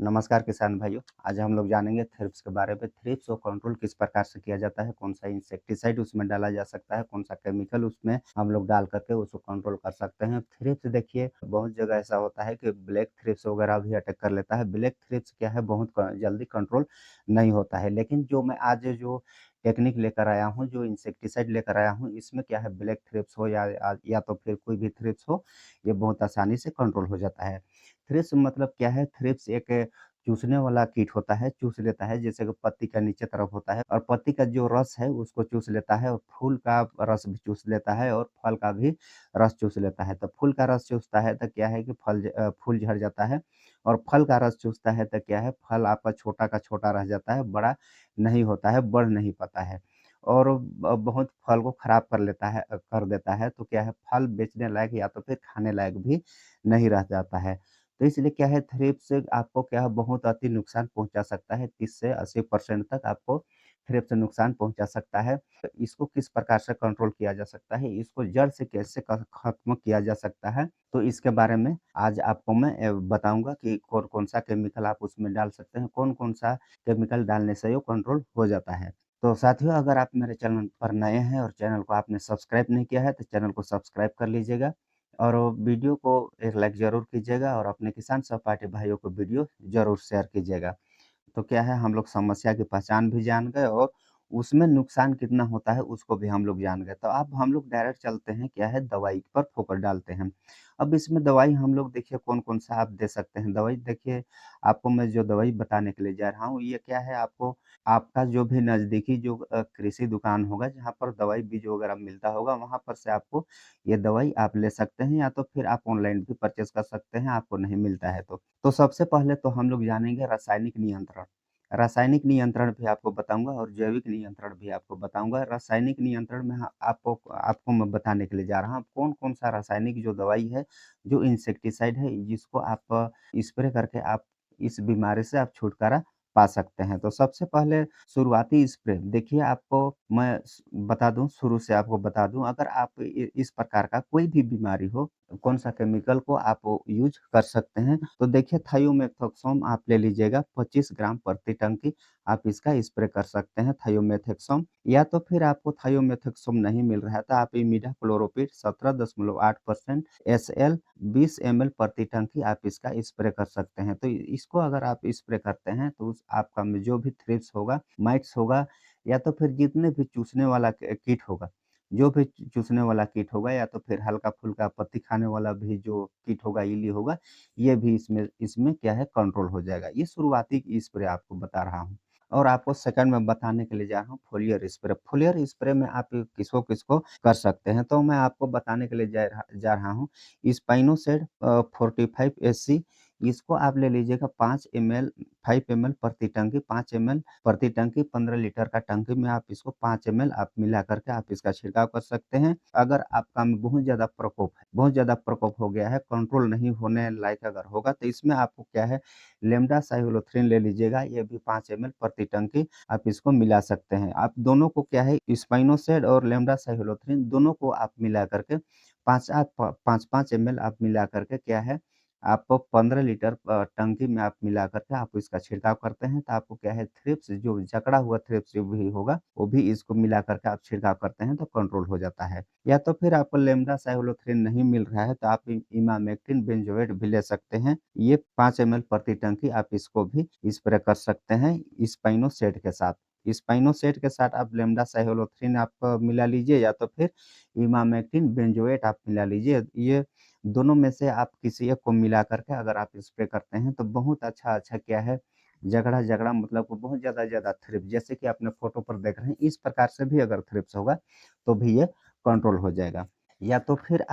नमस्कार किसान भाइयों। आज हम लोग जानेंगे थ्रिप्स के बारे में। थ्रिप्स को कंट्रोल किस प्रकार से किया जाता है, कौन सा इंसेक्टिसाइड उसमें डाला जा सकता है, कौन सा केमिकल उसमें हम लोग डाल करके उसको कंट्रोल कर सकते हैं। थ्रिप्स देखिए बहुत जगह ऐसा होता है कि ब्लैक थ्रिप्स वगैरह भी अटैक कर लेता है। ब्लैक थ्रिप्स क्या है, बहुत जल्दी कंट्रोल नहीं होता है, लेकिन जो मैं आज जो टेक्निक लेकर आया हूँ, जो इंसेक्टिसाइड लेकर आया हूँ, इसमें क्या है, ब्लैक थ्रिप्स हो या तो फिर कोई भी थ्रिप्स हो, ये बहुत आसानी से कंट्रोल हो जाता है। थ्रिप्स मतलब क्या है? थ्रिप्स एक चूसने वाला कीट होता है, चूस लेता है, जैसे कि पत्ती का नीचे तरफ होता है और पत्ती का जो रस है उसको चूस लेता है, और फूल का रस भी चूस लेता है और फल का भी रस चूस लेता है। तो फूल का रस चूसता है तो क्या है कि फूल झड़ जाता है, और फल का रस चूसता है तो क्या है, फल आपका छोटा का छोटा रह जाता है, बड़ा नहीं होता है, बढ़ नहीं पाता है, और बहुत फल को खराब कर लेता है, कर देता है। तो क्या है, फल बेचने लायक या तो फिर खाने लायक भी नहीं रह जाता है। तो इसलिए क्या है, थ्रिप्स से आपको क्या है, बहुत अति नुकसान पहुँचा सकता है। 30 से 80% तक आपको थ्रिप्स नुकसान पहुँचा सकता है। तो इसको किस प्रकार से कंट्रोल किया जा सकता है, इसको जड़ से कैसे ख खत्म किया जा सकता है, तो इसके बारे में आज आपको मैं बताऊँगा कि कौन-कौन सा केमिकल आप उसमें डाल सकते हैं, कौन-कौन सा केमिकल डालने से वो कंट्रोल हो जाता है। तो साथियों, अगर आप मेरे चैनल पर नए हैं और चैनल को आपने सब्सक्राइब नहीं किया है, तो चैनल को सब्सक्राइब कर लीजिएगा, और वीडियो को एक लाइक ज़रूर कीजिएगा, और अपने किसान सहपाठी भाइयों को वीडियो ज़रूर शेयर कीजिएगा। तो क्या है, हम लोग समस्या की पहचान भी जान गए, और उसमें नुकसान कितना होता है उसको भी हम लोग जान गए। तो अब हम लोग डायरेक्ट चलते हैं, क्या है, दवाई पर फोकस डालते हैं। अब इसमें दवाई हम लोग देखिए कौन-कौन सा आप दे सकते हैं। दवाई देखिए, आपको मैं जो दवाई बताने के लिए जा रहा हूँ, ये क्या है, आपको आपका जो भी नज़दीकी जो कृषि दुकान होगा, जहाँ पर दवाई बीज वगैरह मिलता होगा, वहाँ पर से आपको ये दवाई आप ले सकते हैं, या तो फिर आप ऑनलाइन भी परचेज़ कर सकते हैं, आपको नहीं मिलता है तो। तो सबसे पहले तो हम लोग जानेंगे रासायनिक नियंत्रण। रासायनिक नियंत्रण भी आपको बताऊँगा और जैविक नियंत्रण भी आपको बताऊँगा। रासायनिक नियंत्रण में आपको आपको मैं बताने के लिए जा रहा हूँ, कौन-कौन सा रासायनिक जो दवाई है, जो इंसेक्टिसाइड है, जिसको आप स्प्रे करके आप इस बीमारी से आप छुटकारा पा सकते हैं। तो सबसे पहले शुरुआती स्प्रे देखिए, आपको मैं बता दूँ, शुरू से आपको बता दूँ, अगर आप इस प्रकार का कोई भी बीमारी हो, कौन-सा केमिकल को आप यूज़ कर सकते हैं। तो देखिए, थायोमेथोक्सोम आप ले लीजिएगा, 25 ग्राम प्रति टंकी आप इसका स्प्रे कर सकते हैं, थायोमेथोक्सोम। या तो फिर आपको थायोमेथोक्सोम नहीं मिल रहा है तो आप इमिडाक्लोप्रिड 17.8% एसएल 20 एमएल प्रति टंकी आप इसका स्प्रे कर सकते हैं। तो इसको अगर आप स्प्रे करते हैं तो उस आपका में जो भी थ्रिप्स होगा, माइट्स होगा, या तो फिर जितने भी चूसने वाला कीट होगा, जो भी चूसने वाला कीट होगा, या तो फिर हल्का-फुल्का पत्ती खाने वाला भी जो कीट होगा, इल्ली होगा, ये भी इसमें इसमें क्या है, कंट्रोल हो जाएगा। ये शुरुआती स्प्रे आपको बता रहा हूँ। और आपको सेकंड में बताने के लिए जा रहा हूँ फोलियर स्प्रे। फोलियर स्प्रे में आप किसको-किसको कर सकते हैं, तो मैं आपको बताने के लिए जा रहा हूँ स्पाइनोसेड 45 एससी। इसको आप ले लीजिएगा 5 एमएल 5 एमएल प्रति टंकी, 5 एमएल प्रति टंकी, 15 लीटर का टंकी में आप इसको 5 एमएल आप मिला करके आप इसका छिड़काव कर सकते हैं। अगर आपका में बहुत ज़्यादा प्रकोप है, बहुत ज़्यादा प्रकोप हो गया है, कंट्रोल नहीं होने लायक अगर होगा, तो इसमें आपको क्या है, लेम्डासाइक्लोथ्रिन ले लीजिएगा, ये भी 5 एमएल प्रति टंकी आप इसको मिला सकते हैं। आप दोनों को क्या है, स्पाइनोसेड और लेम्डासाइक्लोथ्रिन दोनों को आप मिला करके 5-5 एमएल आप मिला करके क्या है, आप 15 लीटर टंकी में आप मिला करके आप इसका छिड़काव करते हैं, तो आपको क्या है, थ्रिप्स जो जकड़ा हुआ थ्रिप्स जो भी होगा, वो भी इसको मिला करके आप छिड़काव करते हैं तो कंट्रोल हो जाता है। या तो फिर आपको लेम्डासाइक्लोथ्रिन नहीं मिल रहा है तो आप इमामेक्टिन बेंजोएट भी ले सकते हैं। ये 5 एमएल प्रति टंकी आप इसको भी स्प्रे कर सकते हैं स्पाइनोसेड के साथ। स्पाइनोसेड के साथ आप लेम्डासाइक्लोथ्रिन आप मिला लीजिए, या तो फिर इमामेक्टिन बेंजोएट आप मिला लीजिए। ये दोनों में से आप किसी एक को मिला करके अगर आप स्प्रे करते हैं तो बहुत अच्छा क्या है, झगड़ा मतलब को बहुत ज़्यादा थ्रिप्स, जैसे कि आपने फ़ोटो पर देख रहे हैं, इस प्रकार से भी अगर थ्रिप्स होगा तो भी ये कंट्रोल हो जाएगा। या तो फिर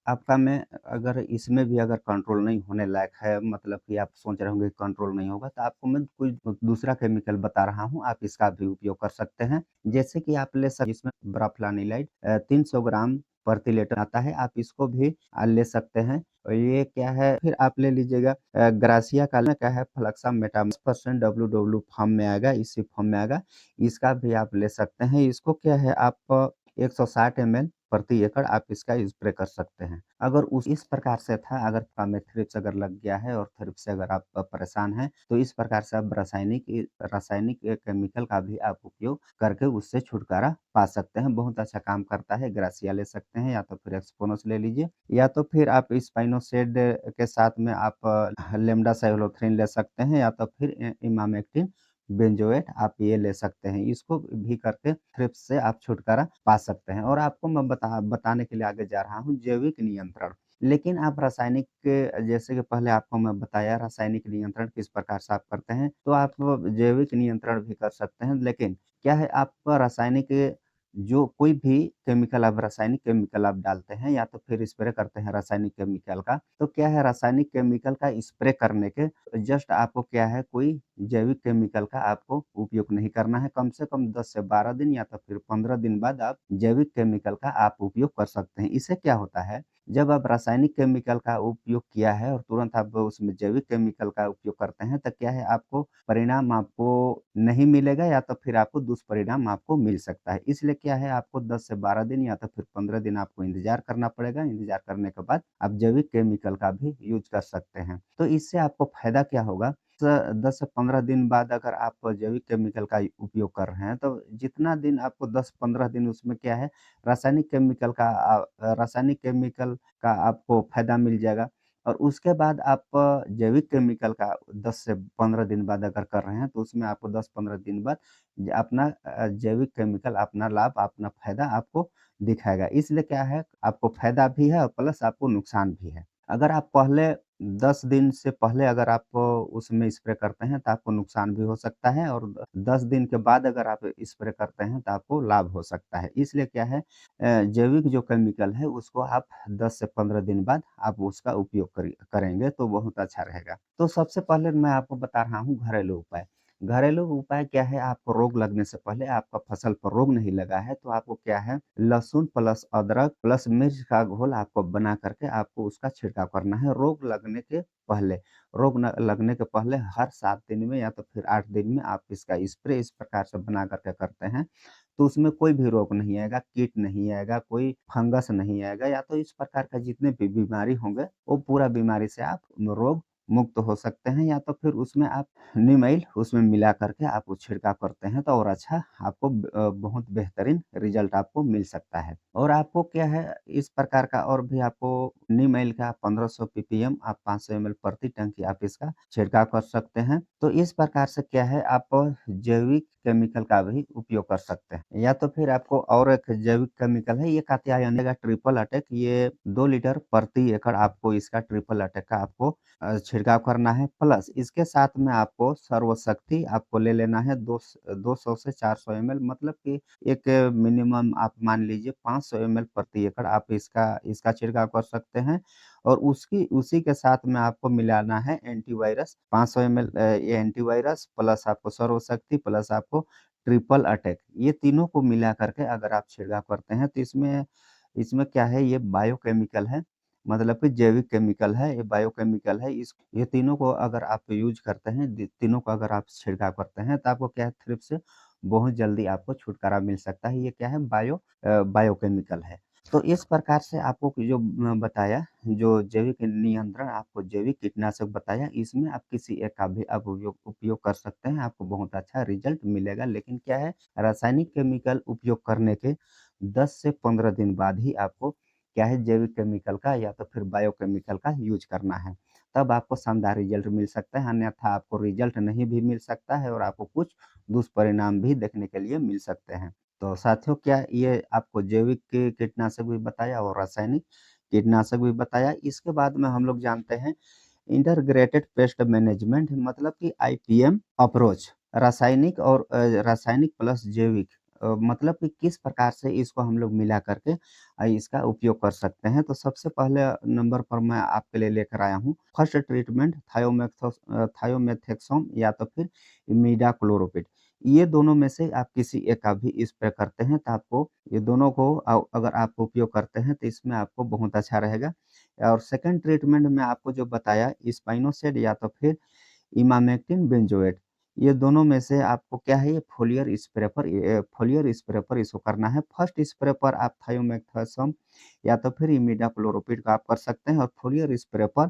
आपका में अगर इसमें भी अगर कंट्रोल नहीं होने लायक है, मतलब कि आप सोच रहे होंगे कंट्रोल नहीं होगा, तो आपको मैं कोई दूसरा केमिकल बता रहा हूँ, आप इसका भी उपयोग कर सकते हैं। जैसे कि आप ले सकते इसमें ब्रोफ्लानिलाइड 300 ग्राम प्रति लीटर आता है, आप इसको भी ले सकते हैं। और ये क्या है, फिर आप ले लीजिएगा ग्रासिया का ना क्या है, फ्लक्सा मेटामस परसेंट डब्ल्यू फॉर्म में आएगा, इसी फॉर्म में आएगा, इसका भी आप ले सकते हैं। इसको क्या है, आप 160 एमएल प्रति एकड़ आप इसका स्प्रे कर सकते हैं। अगर उस इस प्रकार से था, अगर काम में थ्रिप्स अगर लग गया है और थ्रिप्स से अगर आप परेशान हैं, तो इस प्रकार से आप रासायनिक केमिकल का भी आप उपयोग करके उससे छुटकारा पा सकते हैं। बहुत अच्छा काम करता है, ग्रासिया ले सकते हैं या तो फिर एक्सपोनस ले लीजिए, या तो फिर आप स्पाइनोसेड के साथ में आप लेम्डा साइक्लोथ्रिन ले सकते हैं, या तो फिर इमामेक्टिन बेंजोएट आप ये ले सकते हैं। इसको भी करके थ्रिप्स से आप छुटकारा पा सकते हैं। और आपको मैं बताने के लिए आगे जा रहा हूँ जैविक नियंत्रण। लेकिन आप रासायनिक जैसे कि पहले आपको मैं बताया रासायनिक नियंत्रण किस प्रकार से आप करते हैं, तो आप जैविक नियंत्रण भी कर सकते हैं। लेकिन क्या है, आप रासायनिक जो कोई भी केमिकल आप रासायनिक केमिकल आप डालते हैं या तो फिर स्प्रे करते हैं रासायनिक केमिकल का, तो क्या है, रासायनिक केमिकल का स्प्रे करने के जस्ट आपको क्या है, कोई जैविक केमिकल का आपको उपयोग नहीं करना है। कम से कम 10 से 12 दिन या तो फिर 15 दिन बाद आप जैविक केमिकल का आप उपयोग कर सकते हैं। इससे क्या होता है, जब आप रासायनिक केमिकल का उपयोग किया है और तुरंत आप उसमें जैविक केमिकल का उपयोग करते हैं, तो क्या है, आपको परिणाम आपको नहीं मिलेगा या तो फिर आपको दुष्परिणाम आपको मिल सकता है। इसलिए क्या है, आपको 10 से 12 दिन या तो फिर 15 दिन आपको इंतज़ार करना पड़ेगा। इंतज़ार करने के बाद आप जैविक केमिकल का भी यूज़ कर सकते हैं। तो इससे आपको फ़ायदा क्या होगा, 10 से 15 दिन बाद अगर आप जैविक केमिकल का उपयोग कर रहे हैं, तो जितना दिन आपको 10-15 दिन उसमें क्या है, रासायनिक केमिकल का आपको फ़ायदा मिल जाएगा। और उसके बाद आप जैविक केमिकल का 10 से 15 दिन बाद अगर कर रहे हैं, तो उसमें आपको 10-15 दिन बाद अपना जैविक केमिकल अपना लाभ, अपना फ़ायदा आपको दिखाएगा। इसलिए क्या है, आपको फ़ायदा भी है और प्लस आपको नुकसान भी है। अगर आप पहले 10 दिन से पहले अगर आप उसमें स्प्रे करते हैं, तो आपको नुकसान भी हो सकता है, और 10 दिन के बाद अगर आप स्प्रे करते हैं, तो आपको लाभ हो सकता है। इसलिए क्या है, जैविक जो केमिकल है उसको आप 10 से 15 दिन बाद आप उसका उपयोग करेंगे तो बहुत अच्छा रहेगा। तो सबसे पहले मैं आपको बता रहा हूँ घरेलू उपाय। घरेलू उपाय क्या है, आपको रोग लगने से पहले, आपका फसल पर रोग नहीं लगा है, तो आपको क्या है, लहसुन प्लस अदरक प्लस मिर्च का घोल आपको बना करके आपको उसका छिड़काव करना है रोग लगने के पहले। रोग न लगने के पहले हर 7 दिन में या तो फिर 8 दिन में आप इसका स्प्रे इस प्रकार से बना करके करते हैं, तो उसमें कोई भी रोग नहीं आएगा, कीट नहीं आएगा, कोई फंगस नहीं आएगा, या तो इस प्रकार का जितने भी बीमारी होंगे, वो पूरा बीमारी से आप रोग मुक्त हो सकते हैं। या तो फिर उसमें आप नीम ऑयल उसमें मिला करके आप वो छिड़काव करते हैं, तो और अच्छा आपको बहुत बेहतरीन रिज़ल्ट आपको मिल सकता है। और आपको क्या है, इस प्रकार का और भी आपको नीम ऑयल का 1500 पीपीएम आप 500 एमएल प्रति टंकी आप इसका छिड़काव कर सकते हैं। तो इस प्रकार से क्या है, आप जैविक केमिकल का भी उपयोग कर सकते हैं। या तो फिर आपको और एक जैविक केमिकल है, ये कात्यायन का ट्रिपल अटैक, ये 2 लीटर प्रति एकड़ आपको इसका ट्रिपल अटैक का आपको छिड़काव करना है। प्लस इसके साथ में आपको सर्वशक्ति आपको ले लेना है 200 से 400 एमएल, मतलब कि एक मिनिमम आप मान लीजिए 500 एमएल प्रति एकड़ आप इसका इसका छिड़काव कर सकते हैं। और उसकी उसी के साथ में आपको मिलाना है एंटीवायरस 500 एमएल, ये एंटीवायरस प्लस आपको सर्वशक्ति प्लस आपको ट्रिपल अटैक, ये तीनों को मिला करके अगर आप छिड़काव करते हैं, तो इसमें इसमें क्या है, ये बायोकेमिकल है, मतलब कि जैविक केमिकल है, ये बायोकेमिकल है। इस ये तीनों को अगर आप यूज़ करते हैं, तीनों को अगर आप छिड़काव करते हैं, तो आपको क्या है, थ्रिप्स से बहुत जल्दी आपको छुटकारा मिल सकता है। ये क्या है, बायोकेमिकल है। तो इस प्रकार से आपको जो बताया, जो जैविक नियंत्रण आपको जैविक कीटनाशक बताया, इसमें आप किसी एक का भी आप उपयोग कर सकते हैं, आपको बहुत अच्छा रिज़ल्ट मिलेगा। लेकिन क्या है, रासायनिक केमिकल उपयोग करने के 10 से 15 दिन बाद ही आपको क्या है, जैविक केमिकल का या तो फिर बायोकेमिकल का यूज़ करना है। तब आपको शानदार रिज़ल्ट मिल सकता है, अन्यथा आपको रिज़ल्ट नहीं भी मिल सकता है और आपको कुछ दुष्परिणाम भी देखने के लिए मिल सकते हैं। तो साथियों, क्या ये आपको जैविक कीटनाशक भी बताया और रासायनिक कीटनाशक भी बताया। इसके बाद में हम लोग जानते हैं इंटीग्रेटेड पेस्ट मैनेजमेंट, मतलब कि आईपीएम अप्रोच, रासायनिक प्लस जैविक, मतलब कि किस प्रकार से इसको हम लोग मिला करके इसका उपयोग कर सकते हैं। तो सबसे पहले नंबर पर मैं आपके लिए लेकर आया हूँ फर्स्ट ट्रीटमेंट थायोमेथेक्सोम या तो फिर इमिडाक्लोप्रिड। ये दोनों में से आप किसी एक का भी स्प्रे करते हैं, तो आपको ये दोनों को अगर आप उपयोग करते हैं, तो इसमें आपको बहुत अच्छा रहेगा। और सेकंड ट्रीटमेंट में आपको जो बताया स्पाइनोसेड या तो फिर इमामेक्टिन बेंजोएट, ये दोनों में से आपको क्या है, ये फोलियर स्प्रे पर इसको करना है। फर्स्ट स्प्रे पर आप थायोमेथासम या तो फिर इमिडाक्लोप्रिड का आप कर सकते हैं, और फोलियर स्प्रे पर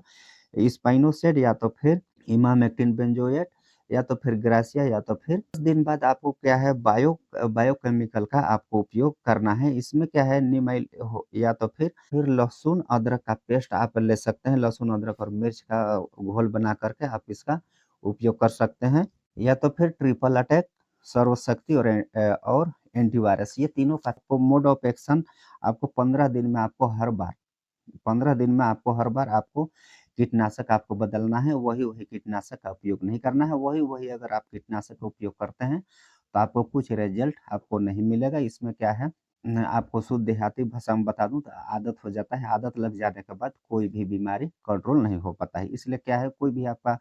स्पाइनोसेड या तो फिर इमामेक्टिन बेंजोएट या तो फिर ग्रासिया या तो फिर 10 दिन बाद आपको क्या है, बायोकेमिकल का आपको उपयोग करना है। इसमें क्या है, निमाइल हो या तो फिर लहसुन अदरक का पेस्ट आप ले सकते हैं। लहसुन अदरक और मिर्च का घोल बना करके आप इसका उपयोग कर सकते हैं, या तो फिर ट्रिपल अटैक, सर्वशक्ति और एंटीवायरस, ये तीनों का आपको मोड ऑफ एक्शन आपको 15 दिन में आपको हर बार 15 दिन में आपको हर बार आपको कीटनाशक आपको बदलना है, वही-वही कीटनाशक का उपयोग नहीं करना है। वही-वही अगर आप कीटनाशक का उपयोग करते हैं, तो आपको कुछ रिज़ल्ट आपको नहीं मिलेगा। इसमें क्या है, आपको शुद्ध देहाती भाषा में बता दूँ तो आदत हो जाता है। आदत लग जाने के बाद कोई भी बीमारी कंट्रोल नहीं हो पाता है। इसलिए क्या है, कोई भी आपका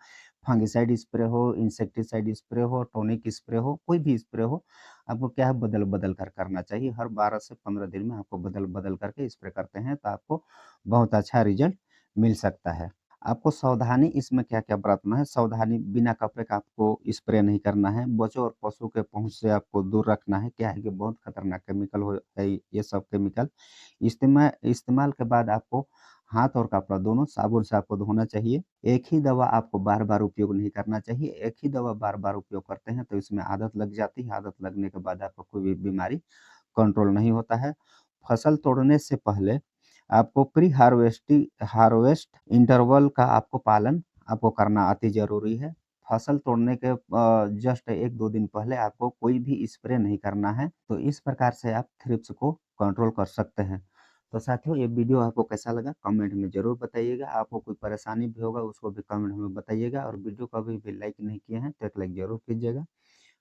फंगिसाइड स्प्रे हो, इंसेक्टिसाइड स्प्रे हो, टॉनिक स्प्रे हो, कोई भी स्प्रे हो, आपको क्या है, बदल-बदल कर करना चाहिए। हर 12 से 15 दिन में आपको बदल-बदल करके स्प्रे करते हैं, तो आपको बहुत अच्छा रिज़ल्ट मिल सकता है। आपको सावधानी इसमें क्या-क्या बरतना है, सावधानी बिना कपड़े का आपको स्प्रे नहीं करना है, बच्चों और पशु के पहुँच से आपको दूर रखना है। क्या है कि बहुत खतरनाक केमिकल है ये सब केमिकल। इस्तेमाल के बाद आपको हाथ और कपड़ा दोनों साबुन से आपको धोना चाहिए। एक ही दवा आपको बार-बार उपयोग नहीं करना चाहिए। एक ही दवा बार-बार उपयोग करते हैं तो इसमें आदत लग जाती है, आदत लगने के बाद आपको कोई भी बीमारी कंट्रोल नहीं होता है। फसल तोड़ने से पहले आपको हार्वेस्ट इंटरवल का आपको पालन आपको करना अति ज़रूरी है। फसल तोड़ने के जस्ट 1-2 दिन पहले आपको कोई भी स्प्रे नहीं करना है, तो इस प्रकार से आप थ्रिप्स को कंट्रोल कर सकते हैं। तो साथियों, ये वीडियो आपको कैसा लगा कमेंट में ज़रूर बताइएगा। आपको कोई परेशानी भी होगा उसको भी कमेंट में बताइएगा, और वीडियो को अभी भी लाइक नहीं किए हैं तो एक लाइक ज़रूर कीजिएगा।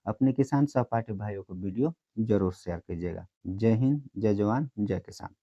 अपने किसान सहपाठी भाइयों को वीडियो ज़रूर शेयर कीजिएगा। जय हिंद, जय जवान, जय किसान।